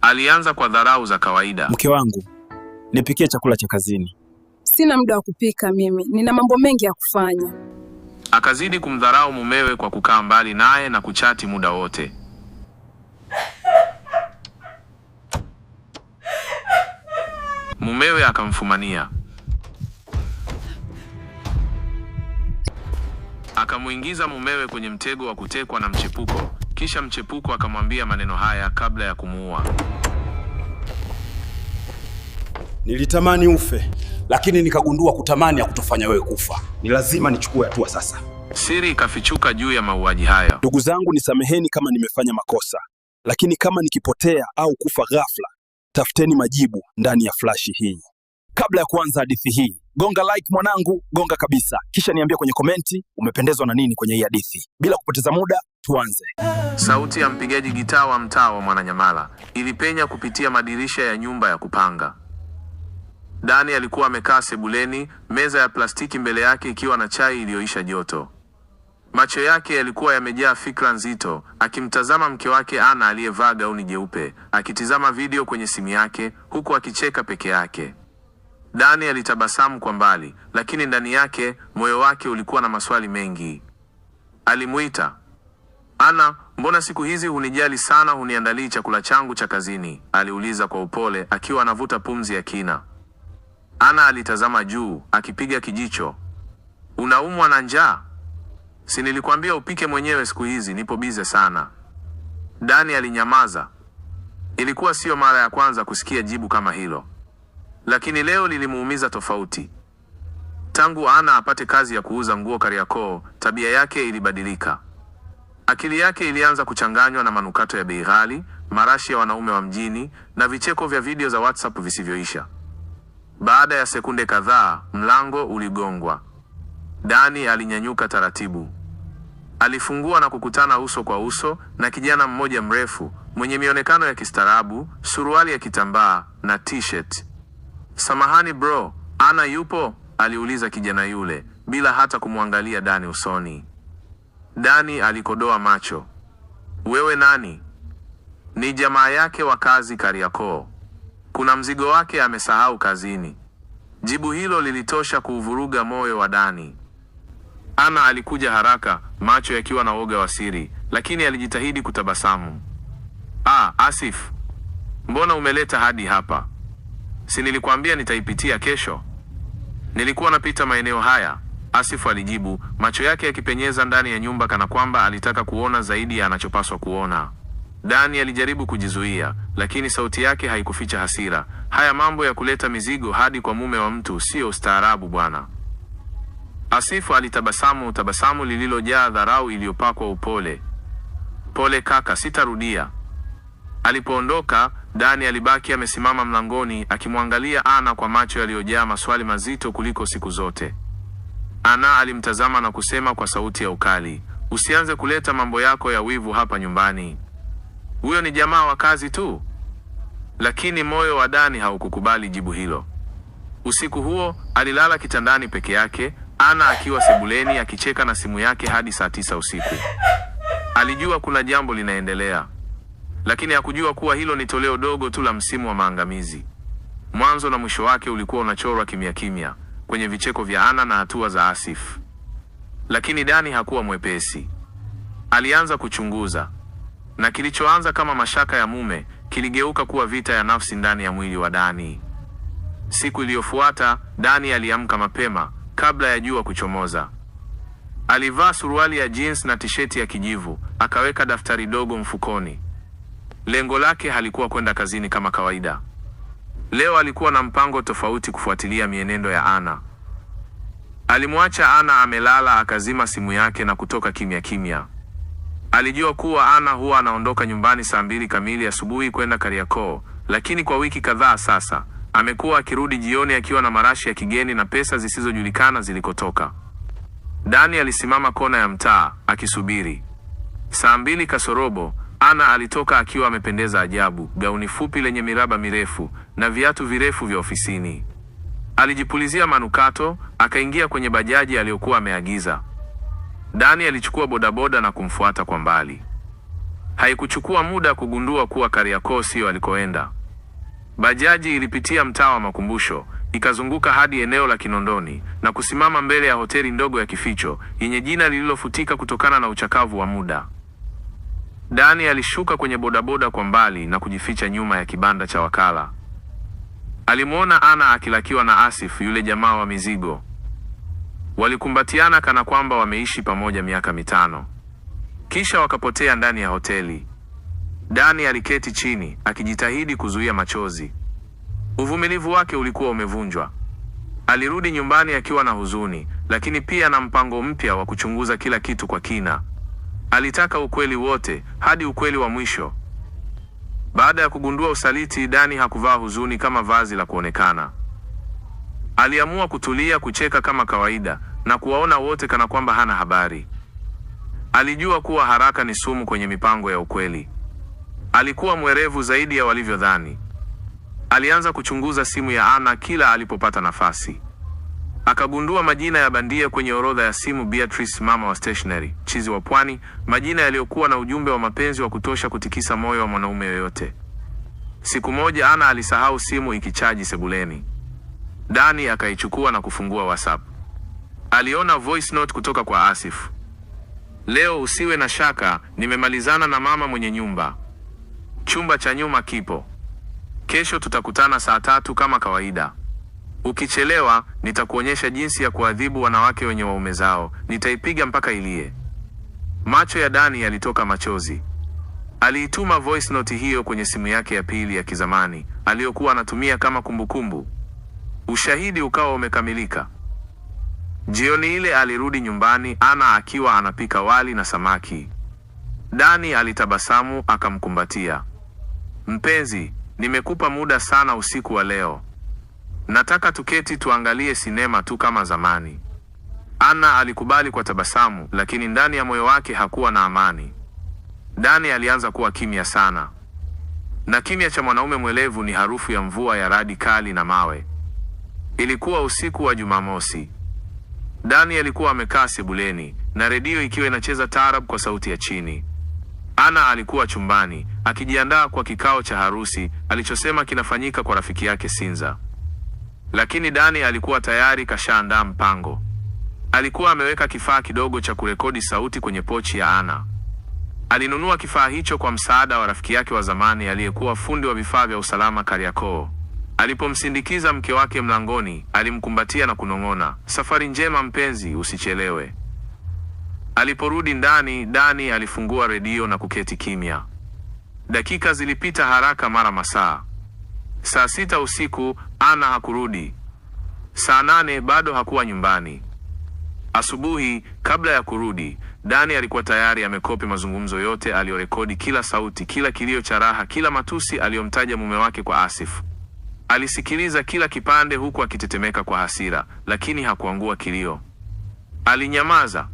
Alianza kwa dharau za kawaida. Mke wangu, nipikie chakula cha kazini. Sina muda wa kupika mimi, nina mambo mengi ya kufanya. Akazidi kumdharau mumewe kwa kukaa mbali naye na kuchati muda wote. Mumewe akamfumania. Akamuingiza mumewe kwenye mtego wa kutekwa na mchepuko. Kisha mchepuko akamwambia maneno haya kabla ya kumuua. Nilitamani ufe, lakini nikagundua kutamani ya kutofanya wewe kufa. Ni lazima nichukue hatua sasa. Siri ikafichuka juu ya mauaji haya. Ndugu zangu, nisameheni kama nimefanya makosa, lakini kama nikipotea au kufa ghafla, tafuteni majibu ndani ya flash hii. Kabla ya kuanza hadithi hii, gonga like mwanangu, gonga kabisa. Kisha niambie kwenye komenti umependezwa na nini kwenye hii hadithi. Bila kupoteza muda, tuanze. Sauti ya mpigaji gitaa wa mtaa wa Mwananyamala ilipenya kupitia madirisha ya nyumba ya kupanga. Dani alikuwa amekaa sebuleni, meza ya plastiki mbele yake ikiwa na chai iliyoisha joto. Macho yake yalikuwa yamejaa fikra nzito, akimtazama mke wake Ana aliyevaa gauni jeupe, akitizama video kwenye simu yake, huku akicheka peke yake. Dani alitabasamu kwa mbali, lakini ndani yake, moyo wake ulikuwa na maswali mengi. Alimuita. Ana, mbona siku hizi hunijali sana, huniandalii chakula changu cha kazini? Aliuliza kwa upole, akiwa anavuta pumzi ya kina. Ana alitazama juu, akipiga kijicho. Unaumwa na njaa? Si nilikwambia upike mwenyewe siku hizi, nipo bize sana. Dani alinyamaza. Ilikuwa sio mara ya kwanza kusikia jibu kama hilo, lakini leo lilimuumiza tofauti. Tangu Ana apate kazi ya kuuza nguo Kariakoo, tabia yake ilibadilika. Akili yake ilianza kuchanganywa na manukato ya bei ghali, marashi ya wanaume wa mjini na vicheko vya video za WhatsApp visivyoisha. Baada ya sekunde kadhaa, mlango uligongwa. Dani alinyanyuka taratibu. Alifungua na kukutana uso kwa uso na kijana mmoja mrefu, mwenye mionekano ya kistaarabu, suruali ya kitambaa na t-shirt. Samahani bro, Ana yupo? Aliuliza kijana yule, bila hata kumwangalia Dani usoni. Dani alikodoa macho. Wewe nani? Ni jamaa yake wa kazi Kariakoo. Kuna mzigo wake amesahau kazini. Jibu hilo lilitosha kuuvuruga moyo wa Dani. Ana alikuja haraka, macho yakiwa na woga wa siri, lakini alijitahidi kutabasamu. Asif, mbona umeleta hadi hapa? Si nilikwambia nitaipitia kesho? Nilikuwa napita maeneo haya, Asif alijibu, macho yake yakipenyeza ndani ya nyumba kana kwamba alitaka kuona zaidi ya anachopaswa kuona. Dani alijaribu kujizuia, lakini sauti yake haikuficha hasira. Haya mambo ya kuleta mizigo hadi kwa mume wa mtu sio ustaarabu bwana. Asifu alitabasamu, tabasamu lililojaa dharau iliyopakwa upole. Pole kaka, sitarudia. Alipoondoka, Dani alibaki amesimama mlangoni akimwangalia Ana kwa macho yaliyojaa maswali mazito kuliko siku zote. Ana alimtazama na kusema kwa sauti ya ukali, usianze kuleta mambo yako ya wivu hapa nyumbani. Huyo ni jamaa wa kazi tu. Lakini moyo wa Dani haukukubali jibu hilo. Usiku huo, alilala kitandani peke yake, Ana akiwa sebuleni akicheka na simu yake hadi saa 9 usiku. Alijua kuna jambo linaendelea, lakini hakujua kuwa hilo ni toleo dogo tu la msimu wa maangamizi. Mwanzo na mwisho wake ulikuwa unachorwa kimya kimya, kwenye vicheko vya Ana na hatua za Asif. Lakini Dani hakuwa mwepesi. Alianza kuchunguza. Na kilichoanza kama mashaka ya mume, kiligeuka kuwa vita ya nafsi ndani ya mwili wa Dani. Siku iliyofuata, Dani aliamka mapema, kabla ya jua kuchomoza. Alivaa suruali ya jeans na tisheti ya kijivu, akaweka daftari dogo mfukoni. Lengo lake halikuwa kwenda kazini kama kawaida. Leo alikuwa na mpango tofauti, kufuatilia mienendo ya Ana. Alimwacha Ana amelala, akazima simu yake na kutoka kimya kimya. Alijua kuwa Ana huwa anaondoka nyumbani saa 2 kamili asubuhi kwenda Kariakoo, lakini kwa wiki kadhaa sasa, amekuwa akirudi jioni akiwa na marashi ya kigeni na pesa zisizojulikana zilikotoka. Dani alisimama kona ya mtaa, akisubiri. Saa 2 kasorobo, Ana alitoka akiwa amependeza ajabu, gauni fupi lenye miraba mirefu na viatu virefu vya ofisini. Alijipulizia manukato, akaingia kwenye bajaji aliyokuwa ameagiza. Dani alichukua bodaboda na kumfuata kwa mbali. Haikuchukua muda kugundua kuwa Kariakoo sio alikoenda. Bajaji ilipitia mtaa wa Makumbusho, ikazunguka hadi eneo la Kinondoni na kusimama mbele ya hoteli ndogo ya kificho yenye jina lililofutika kutokana na uchakavu wa muda. Dani alishuka kwenye bodaboda kwa mbali na kujificha nyuma ya kibanda cha wakala. Alimuona Ana akilakiwa na Asif, yule jamaa wa mizigo. Walikumbatiana kana kwamba wameishi pamoja miaka 5. Kisha wakapotea ndani ya hoteli. Dani aliketi chini akijitahidi kuzuia machozi. Uvumilivu wake ulikuwa umevunjwa. Alirudi nyumbani akiwa na huzuni, lakini pia na mpango mpya wa kuchunguza kila kitu kwa kina. Alitaka ukweli wote, hadi ukweli wa mwisho. Baada ya kugundua usaliti, Dani hakuvaa huzuni kama vazi la kuonekana. Aliamua kutulia, kucheka kama kawaida na kuwaona wote kana kwamba hana habari. Alijua kuwa haraka ni sumu kwenye mipango ya ukweli. Alikuwa mwerevu zaidi ya walivyodhani. Alianza kuchunguza simu ya Ana kila alipopata nafasi. Akagundua majina ya bandia kwenye orodha ya simu: Beatrice, mama wa stationery, chizi wa pwani, majina yaliyokuwa na ujumbe wa mapenzi wa kutosha kutikisa moyo wa mwanaume yoyote. Siku moja Ana alisahau simu ikichaji sebuleni. Dani akaichukua na kufungua WhatsApp. Aliona voice note kutoka kwa Asif. Leo usiwe na shaka, nimemalizana na mama mwenye nyumba. Chumba cha nyuma kipo. Kesho tutakutana saa 3 kama kawaida. Ukichelewa, nitakuonyesha jinsi ya kuadhibu wanawake wenye waume zao. Nitaipiga mpaka ilie. Macho ya Dani yalitoka machozi. Aliituma voice note hiyo kwenye simu yake ya pili ya kizamani aliyokuwa anatumia kama kumbukumbu. Ushahidi ukawa umekamilika. Jioni ile alirudi nyumbani, Ana akiwa anapika wali na samaki. Dani alitabasamu akamkumbatia. Mpenzi, nimekupa muda sana usiku wa leo. Nataka tuketi tuangalie sinema tu kama zamani. Ana alikubali kwa tabasamu, lakini ndani ya moyo wake hakuwa na amani. Dani alianza kuwa kimya sana. Na kimya cha mwanaume mwelevu ni harufu ya mvua ya radi kali na mawe. Ilikuwa usiku wa Jumamosi. Dani alikuwa amekaa sebuleni na redio ikiwa inacheza taarab kwa sauti ya chini. Ana alikuwa chumbani akijiandaa kwa kikao cha harusi alichosema kinafanyika kwa rafiki yake Sinza. Lakini Dani alikuwa tayari kashaandaa mpango. Alikuwa ameweka kifaa kidogo cha kurekodi sauti kwenye pochi ya Ana. Alinunua kifaa hicho kwa msaada wa rafiki yake wa zamani aliyekuwa fundi wa vifaa vya usalama Kariakoo. Alipomsindikiza mke wake mlangoni, alimkumbatia na kunong'ona, safari njema mpenzi, usichelewe. Aliporudi ndani, Dani alifungua redio na kuketi kimya. Dakika zilipita haraka mara masaa. Saa 6 usiku, Ana hakurudi. Saa 8 bado hakuwa nyumbani. Asubuhi, kabla ya kurudi, Dani alikuwa tayari amekopi mazungumzo yote aliyorekodi, kila sauti, kila kilio cha raha, kila matusi aliyomtaja mume wake kwa Asif. Alisikiliza kila kipande huku akitetemeka kwa hasira, lakini hakuangua kilio. Alinyamaza.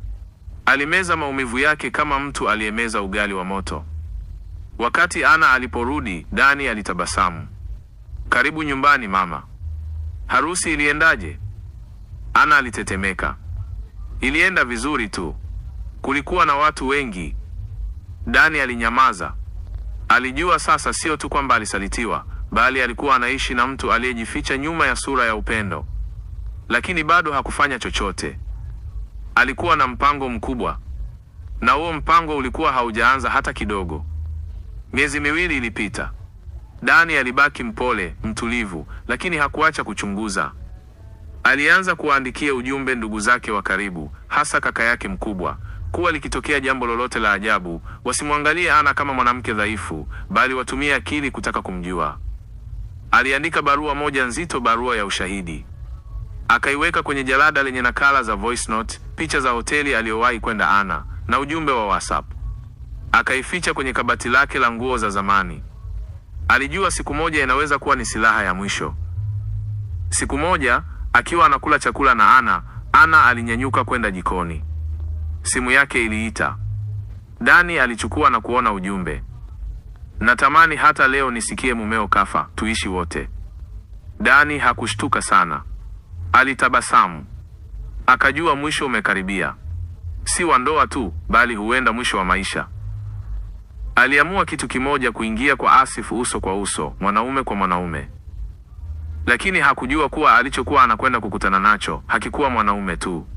Alimeza maumivu yake kama mtu aliyemeza ugali wa moto. Wakati Ana aliporudi, Dani alitabasamu. Karibu nyumbani mama. Harusi iliendaje? Ana alitetemeka. Ilienda vizuri tu. Kulikuwa na watu wengi. Dani alinyamaza. Alijua sasa sio tu kwamba alisalitiwa, bali alikuwa anaishi na mtu aliyejificha nyuma ya sura ya upendo. Lakini bado hakufanya chochote. Alikuwa na mpango mkubwa. Na huo mpango ulikuwa haujaanza hata kidogo. Miezi 2 ilipita. Dani alibaki mpole, mtulivu, lakini hakuacha kuchunguza. Alianza kuwaandikia ujumbe ndugu zake wa karibu, hasa kaka yake mkubwa, kuwa likitokea jambo lolote la ajabu, wasimwangalie Ana kama mwanamke dhaifu, bali watumie akili kutaka kumjua. Aliandika barua moja nzito, barua ya ushahidi. Akaiweka kwenye jalada lenye nakala za voice note, picha za hoteli aliyowahi kwenda Ana, na ujumbe wa WhatsApp. Akaificha kwenye kabati lake la nguo za zamani. Alijua siku moja inaweza kuwa ni silaha ya mwisho. Siku moja, akiwa anakula chakula na Ana alinyanyuka kwenda jikoni. Simu yake iliita. Dani alichukua na kuona ujumbe. Natamani hata leo nisikie mumeo kafa, tuishi wote. Dani hakushtuka sana. Alitabasamu. Akajua mwisho umekaribia. Si wa ndoa tu, bali huenda mwisho wa maisha. Aliamua kitu kimoja, kuingia kwa Asif uso kwa uso, mwanaume kwa mwanaume. Lakini hakujua kuwa alichokuwa anakwenda kukutana nacho hakikuwa mwanaume tu.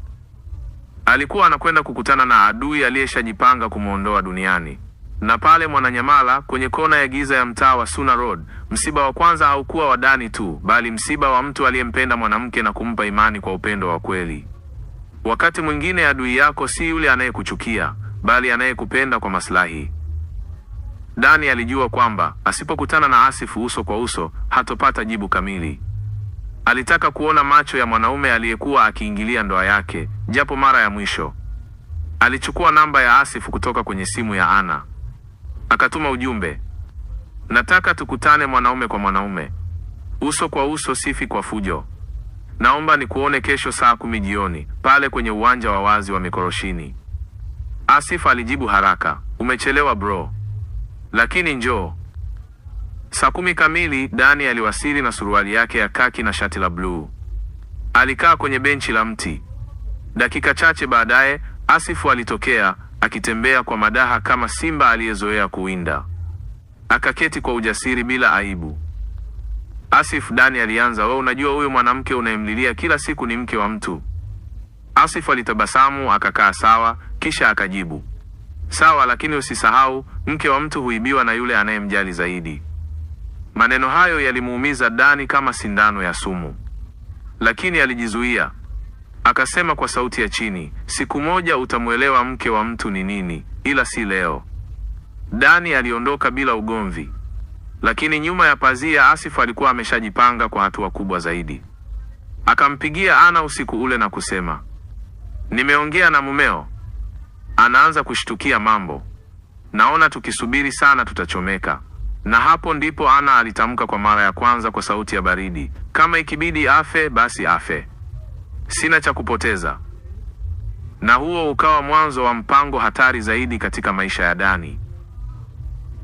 Alikuwa anakwenda kukutana na adui aliyeshajipanga kumwondoa duniani. Na pale Mwananyamala, kwenye kona ya giza ya mtaa wa Suna Road, msiba wa kwanza haukuwa wa Dani tu, bali msiba wa mtu aliyempenda mwanamke na kumpa imani kwa upendo wa kweli. Wakati mwingine adui yako si yule anayekuchukia, bali anayekupenda kwa maslahi. Dani alijua kwamba asipokutana na Asif uso kwa uso, hatopata jibu kamili. Alitaka kuona macho ya mwanaume aliyekuwa akiingilia ndoa yake, japo mara ya mwisho. Alichukua namba ya Asif kutoka kwenye simu ya Ana. Akatuma ujumbe: nataka tukutane mwanaume kwa mwanaume, uso kwa uso, sifi kwa fujo. Naomba nikuone kesho saa 10 jioni, pale kwenye uwanja wa wazi wa Mikoroshini. Asif alijibu haraka: umechelewa bro, lakini njoo. Saa 10 kamili, Dani aliwasili na suruali yake ya kaki na shati la bluu. Alikaa kwenye benchi la mti. Dakika chache baadaye, Asif alitokea akitembea kwa madaha kama simba aliyezoea kuwinda. Akaketi kwa ujasiri bila aibu. Asif, Dani alianza, wewe unajua huyu mwanamke unayemlilia kila siku ni mke wa mtu? Asif alitabasamu, akakaa sawa, kisha akajibu, sawa, lakini usisahau, mke wa mtu huibiwa na yule anayemjali zaidi. Maneno hayo yalimuumiza Dani kama sindano ya sumu. Lakini alijizuia. Akasema kwa sauti ya chini, siku moja utamuelewa mke wa mtu ni nini, ila si leo. Dani aliondoka bila ugomvi. Lakini nyuma ya pazia, Asif alikuwa ameshajipanga kwa hatua kubwa zaidi. Akampigia Ana usiku ule na kusema, nimeongea na mumeo. Anaanza kushtukia mambo. Naona tukisubiri sana tutachomeka. Na hapo ndipo Ana alitamka kwa mara ya kwanza kwa sauti ya baridi, kama ikibidi afe basi afe. Sina cha kupoteza. Na huo ukawa mwanzo wa mpango hatari zaidi katika maisha ya Dani.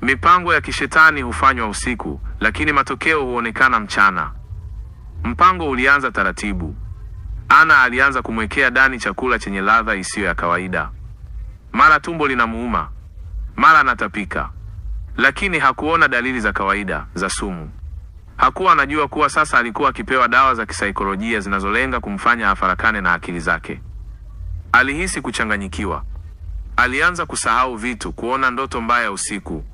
Mipango ya kishetani hufanywa usiku, lakini matokeo huonekana mchana. Mpango ulianza taratibu. Ana alianza kumwekea Dani chakula chenye ladha isiyo ya kawaida. Mara tumbo linamuuma, mara anatapika. Lakini hakuona dalili za kawaida za sumu. Hakuwa anajua kuwa sasa alikuwa akipewa dawa za kisaikolojia zinazolenga kumfanya afarakane na akili zake. Alihisi kuchanganyikiwa. Alianza kusahau vitu, kuona ndoto mbaya usiku.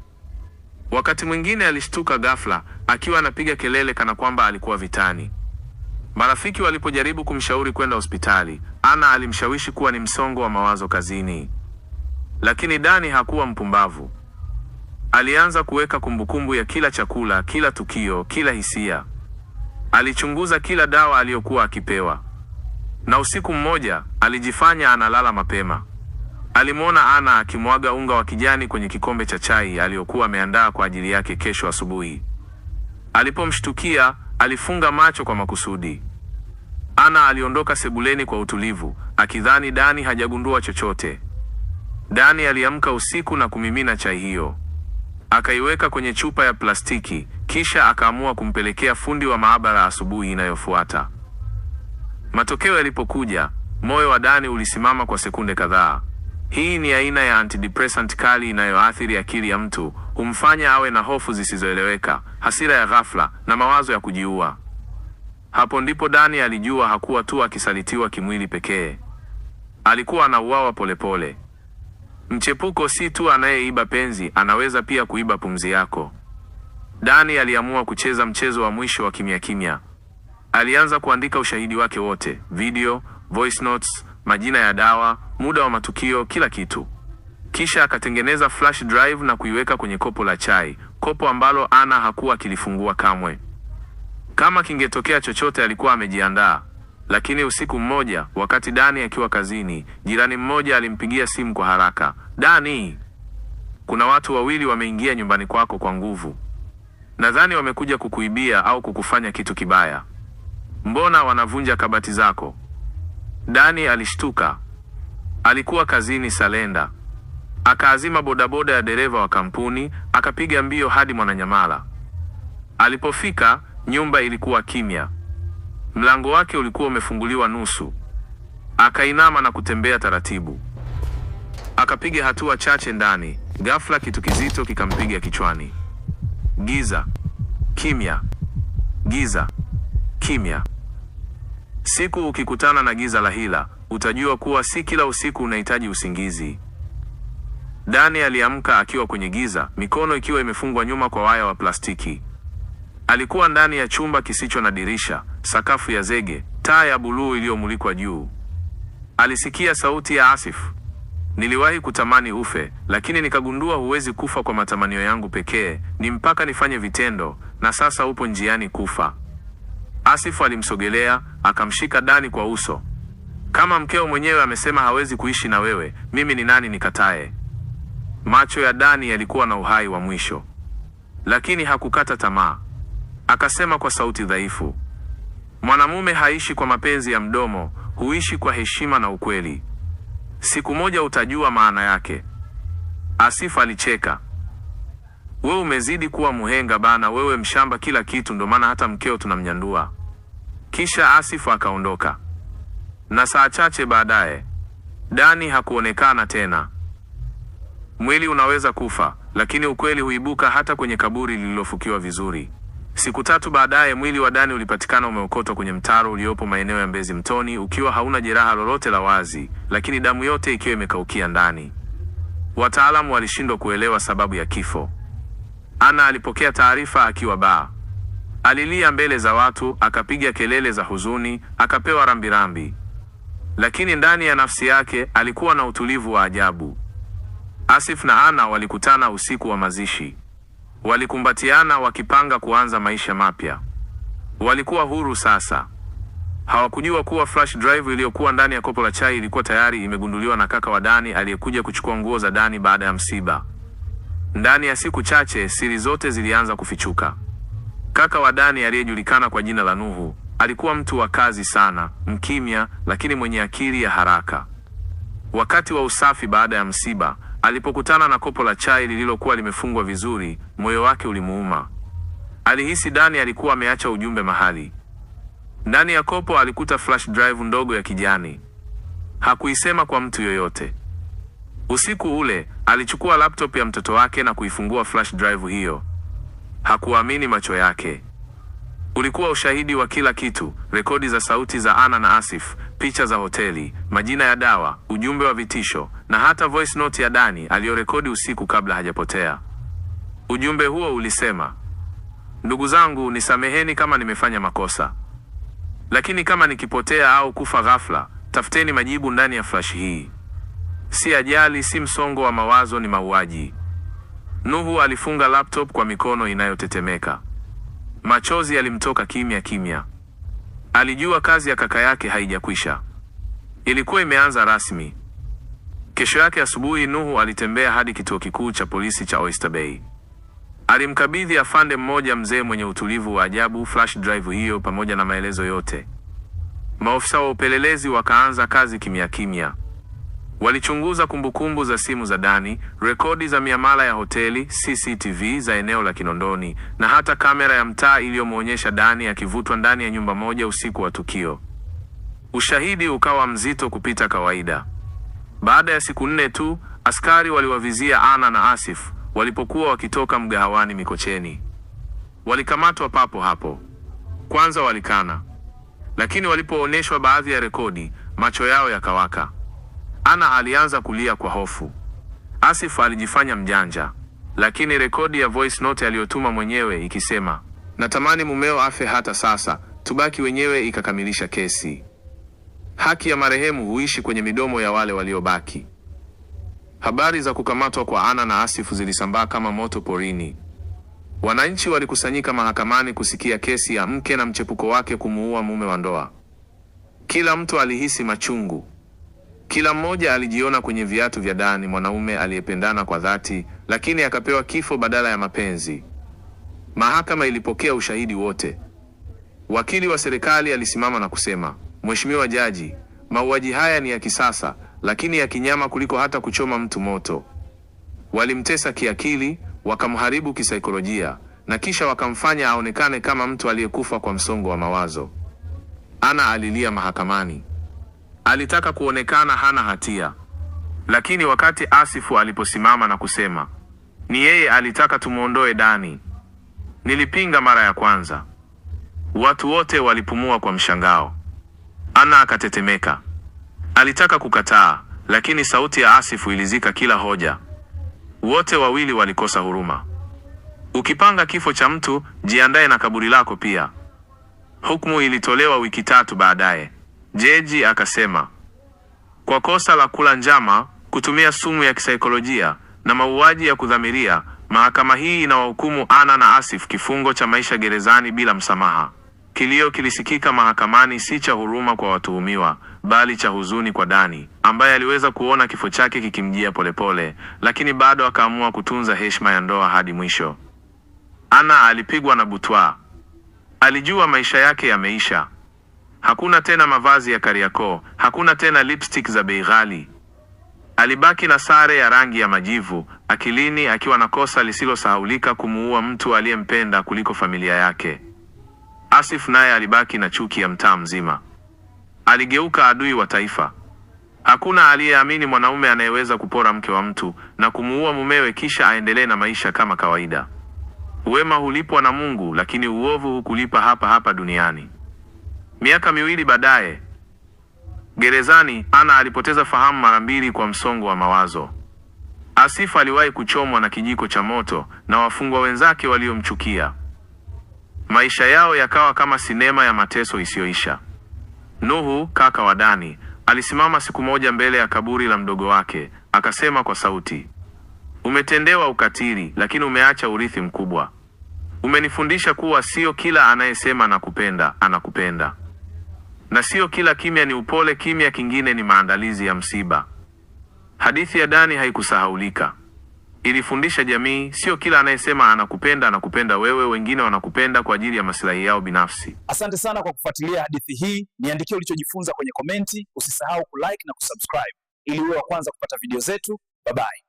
Wakati mwingine alishtuka ghafla, akiwa anapiga kelele kana kwamba alikuwa vitani. Marafiki walipojaribu kumshauri kwenda hospitali, Ana alimshawishi kuwa ni msongo wa mawazo kazini. Lakini Dani hakuwa mpumbavu. Alianza kuweka kumbukumbu ya kila chakula, kila tukio, kila hisia. Alichunguza kila dawa aliyokuwa akipewa. Na usiku mmoja, alijifanya analala mapema. Alimwona Ana akimwaga unga wa kijani kwenye kikombe cha chai aliyokuwa ameandaa kwa ajili yake kesho asubuhi. Alipomshtukia, alifunga macho kwa makusudi. Ana aliondoka sebuleni kwa utulivu, akidhani Dani hajagundua chochote. Dani aliamka usiku na kumimina chai hiyo. Akaiweka kwenye chupa ya plastiki, kisha akaamua kumpelekea fundi wa maabara asubuhi inayofuata. Matokeo yalipokuja, moyo wa Dani ulisimama kwa sekunde kadhaa. Hii ni aina ya antidepressant kali inayoathiri akili ya mtu, humfanya awe na hofu zisizoeleweka, hasira ya ghafla na mawazo ya kujiua. Hapo ndipo Dani alijua hakuwa tu akisalitiwa kimwili pekee. Alikuwa anauawa polepole. Mchepuko si tu anayeiba penzi, anaweza pia kuiba pumzi yako. Dani aliamua kucheza mchezo wa mwisho wa kimya kimya. Alianza kuandika ushahidi wake wote, video, voice notes, majina ya dawa, muda wa matukio, kila kitu. Kisha akatengeneza flash drive na kuiweka kwenye kopo la chai, kopo ambalo Ana hakuwa akilifungua kamwe. Kama kingetokea chochote alikuwa amejiandaa. Lakini usiku mmoja, wakati Dani akiwa kazini, jirani mmoja alimpigia simu kwa haraka. Dani, kuna watu wawili wameingia nyumbani kwako kwa nguvu. Nadhani wamekuja kukuibia au kukufanya kitu kibaya. Mbona wanavunja kabati zako? Dani alishtuka. Alikuwa kazini Salenda. Akaazima bodaboda ya dereva wa kampuni, akapiga mbio hadi Mwananyamala. Alipofika, nyumba ilikuwa kimya. Mlango wake ulikuwa umefunguliwa nusu. Akainama na kutembea taratibu. Akapiga hatua chache ndani, Ghafla kitu kizito kikampiga kichwani. Giza, kimya, giza, kimya. Siku ukikutana na giza la hila, utajua kuwa si kila usiku unahitaji usingizi. Dani aliamka akiwa kwenye giza, mikono ikiwa imefungwa nyuma kwa waya wa plastiki. Alikuwa ndani ya chumba kisicho na dirisha, sakafu ya zege, taa ya buluu iliyomulikwa juu. Alisikia sauti ya Asif. Niliwahi kutamani ufe, lakini nikagundua huwezi kufa kwa matamanio yangu pekee, ni mpaka nifanye vitendo, na sasa upo njiani kufa. Asif alimsogelea, akamshika Dani kwa uso. Kama mkeo mwenyewe amesema hawezi kuishi na wewe, mimi ni nani nikatae? Macho ya Dani yalikuwa na uhai wa mwisho. Lakini hakukata tamaa. Akasema kwa sauti dhaifu, mwanamume haishi kwa mapenzi ya mdomo, huishi kwa heshima na ukweli. Siku moja utajua maana yake. Asif alicheka. Wewe umezidi kuwa muhenga bana, wewe mshamba kila kitu, ndo maana hata mkeo tunamnyandua. Kisha Asif akaondoka. Na saa chache baadaye, Dani hakuonekana tena. Mwili unaweza kufa, lakini ukweli huibuka hata kwenye kaburi lililofukiwa vizuri. Siku 3 baadaye, mwili wa Dani ulipatikana umeokotwa kwenye mtaro uliopo maeneo ya Mbezi Mtoni, ukiwa hauna jeraha lolote la wazi, lakini damu yote ikiwa imekaukia ndani. Wataalamu walishindwa kuelewa sababu ya kifo. Ana alipokea taarifa akiwa baa. Alilia mbele za watu, akapiga kelele za huzuni, akapewa rambirambi. Lakini ndani ya nafsi yake alikuwa na utulivu wa ajabu. Asif na Ana walikutana usiku wa mazishi. Walikumbatiana wakipanga kuanza maisha mapya. Walikuwa huru sasa. Hawakujua kuwa flash drive iliyokuwa ndani ya kopo la chai ilikuwa tayari imegunduliwa na kaka wa Dani aliyekuja kuchukua nguo za Dani baada ya msiba. Ndani ya siku chache siri zote zilianza kufichuka. Kaka wa Dani aliyejulikana kwa jina la Nuhu alikuwa mtu wa kazi sana, mkimya lakini mwenye akili ya haraka. Wakati wa usafi baada ya msiba, alipokutana na kopo la chai lililokuwa limefungwa vizuri, moyo wake ulimuuma. Alihisi Dani alikuwa ameacha ujumbe mahali. Ndani ya kopo alikuta flash drive ndogo ya kijani. Hakuisema kwa mtu yoyote. Usiku ule, alichukua laptop ya mtoto wake na kuifungua flash drive hiyo. Hakuamini macho yake. Ulikuwa ushahidi wa kila kitu: rekodi za sauti za Ana na Asif, picha za hoteli, majina ya dawa, ujumbe wa vitisho, na hata voice note ya Dani aliyorekodi usiku kabla hajapotea. Ujumbe huo ulisema, ndugu zangu, nisameheni kama nimefanya makosa, lakini kama nikipotea au kufa ghafla, tafuteni majibu ndani ya flash hii. Si ajali, si msongo wa mawazo, ni mauaji. Nuhu alifunga laptop kwa mikono inayotetemeka. Machozi yalimtoka kimya kimya. Alijua kazi ya kaka yake haijakwisha. Ilikuwa imeanza rasmi. Kesho yake asubuhi, Nuhu alitembea hadi kituo kikuu cha polisi cha Oyster Bay. Alimkabidhi afande mmoja mzee mwenye utulivu wa ajabu flash drive hiyo pamoja na maelezo yote. Maofisa wa upelelezi wakaanza kazi kimya kimya. Walichunguza kumbukumbu za simu za Dani, rekodi za miamala ya hoteli, CCTV za eneo la Kinondoni, na hata kamera ya mtaa iliyomwonyesha Dani akivutwa ndani ya nyumba moja usiku wa tukio. Ushahidi ukawa mzito kupita kawaida. Baada ya siku 4 tu, askari waliwavizia Ana na Asif walipokuwa wakitoka mgahawani Mikocheni. Walikamatwa papo hapo. Kwanza walikana, lakini walipoonyeshwa baadhi ya rekodi, macho yao yakawaka. Ana alianza kulia kwa hofu. Asif alijifanya mjanja, lakini rekodi ya voice note aliyotuma mwenyewe ikisema, natamani mumeo afe hata sasa, tubaki wenyewe, ikakamilisha kesi. Haki ya marehemu huishi kwenye midomo ya wale waliobaki. Habari za kukamatwa kwa Ana na Asif zilisambaa kama moto porini. Wananchi walikusanyika mahakamani kusikia kesi ya mke na mchepuko wake kumuua mume wa ndoa. Kila mtu alihisi machungu. Kila mmoja alijiona kwenye viatu vya Dani, mwanaume aliyependana kwa dhati, lakini akapewa kifo badala ya mapenzi. Mahakama ilipokea ushahidi wote. Wakili wa serikali alisimama na kusema, Mheshimiwa Jaji, mauaji haya ni ya kisasa, lakini ya kinyama kuliko hata kuchoma mtu moto. Walimtesa kiakili, wakamharibu kisaikolojia, na kisha wakamfanya aonekane kama mtu aliyekufa kwa msongo wa mawazo. Ana alilia mahakamani. Alitaka kuonekana hana hatia. Lakini wakati Asifu aliposimama na kusema, Ni yeye alitaka tumuondoe Dani. Nilipinga mara ya kwanza. Watu wote walipumua kwa mshangao. Anna akatetemeka. Alitaka kukataa, lakini sauti ya Asifu ilizika kila hoja. Wote wawili walikosa huruma. Ukipanga kifo cha mtu, jiandae na kaburi lako pia. Hukumu ilitolewa wiki 3 baadaye. Jaji akasema, kwa kosa la kula njama, kutumia sumu ya kisaikolojia na mauaji ya kudhamiria, mahakama hii inawahukumu Anna na Asif kifungo cha maisha gerezani bila msamaha. Kilio kilisikika mahakamani, si cha huruma kwa watuhumiwa, bali cha huzuni kwa Dani, ambaye aliweza kuona kifo chake kikimjia polepole, lakini bado akaamua kutunza heshima ya ndoa hadi mwisho. Anna alipigwa na butwaa. Alijua maisha yake yameisha. Hakuna tena mavazi ya Kariakoo, hakuna tena lipstick za bei ghali. Alibaki na sare ya rangi ya majivu, akilini akiwa na kosa lisilosahaulika, kumuua mtu aliyempenda kuliko familia yake. Asif naye alibaki na chuki ya mtaa mzima. Aligeuka adui wa taifa. Hakuna aliyeamini mwanaume anayeweza kupora mke wa mtu na kumuua mumewe kisha aendelee na maisha kama kawaida. Wema hulipwa na Mungu, lakini uovu hukulipa hapa hapa duniani. Miaka 2 baadaye, gerezani, Anna alipoteza fahamu mara 2 kwa msongo wa mawazo. Asif aliwahi kuchomwa na kijiko cha moto na wafungwa wenzake waliomchukia. Maisha yao yakawa kama sinema ya mateso isiyoisha. Nuhu, kaka wa Dani, alisimama siku moja mbele ya kaburi la mdogo wake, akasema kwa sauti, umetendewa ukatili, lakini umeacha urithi mkubwa. Umenifundisha kuwa sio kila anayesema nakupenda anakupenda, na sio kila kimya ni upole. Kimya kingine ni maandalizi ya msiba. Hadithi ya Dani haikusahaulika. Ilifundisha jamii, sio kila anayesema anakupenda anakupenda wewe, wengine wanakupenda kwa ajili ya maslahi yao binafsi. Asante sana kwa kufuatilia hadithi hii. Niandikie ulichojifunza kwenye komenti. Usisahau kulike na kusubscribe ili uwe wa kwanza kupata video zetu. Bye bye.